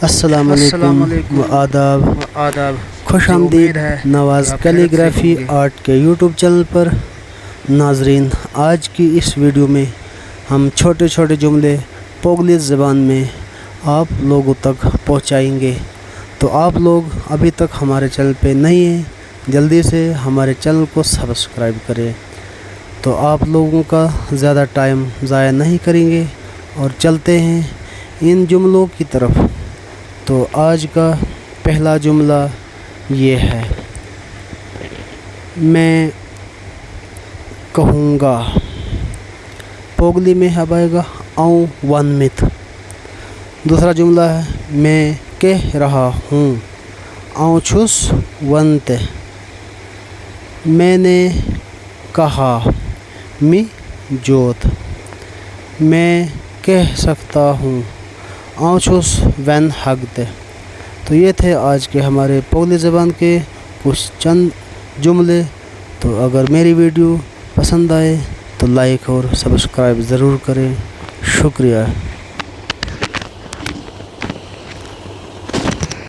السلام علیکم و آداب، خوش آمدید نواز کیلی گرافی آرٹ کے یوٹیوب چینل پر۔ ناظرین، آج کی اس ویڈیو میں ہم چھوٹے چھوٹے جملے پوگلی زبان میں آپ لوگوں تک پہنچائیں گے۔ تو آپ لوگ ابھی تک ہمارے چینل پہ نہیں ہیں، جلدی سے ہمارے چینل کو سبسکرائب کریں۔ تو آپ لوگوں کا زیادہ ٹائم ضائع نہیں کریں گے اور چلتے ہیں ان جملوں کی طرف۔ تو آج کا پہلا جملہ یہ ہے، میں کہوں گا۔ پوگلی میں اب آئے گا آؤں ون مت۔ دوسرا جملہ ہے، میں کہہ رہا ہوں، آؤں چھس ونتے۔ میں نے کہا، می جوت۔ میں کہہ سکتا ہوں، آؤں چھس وین ہگتے۔ تو یہ تھے آج کے ہمارے پوگلی زبان کے کچھ چند جملے۔ تو اگر میری ویڈیو پسند آئے تو لائک اور سبسکرائب ضرور کریں۔ شکریہ۔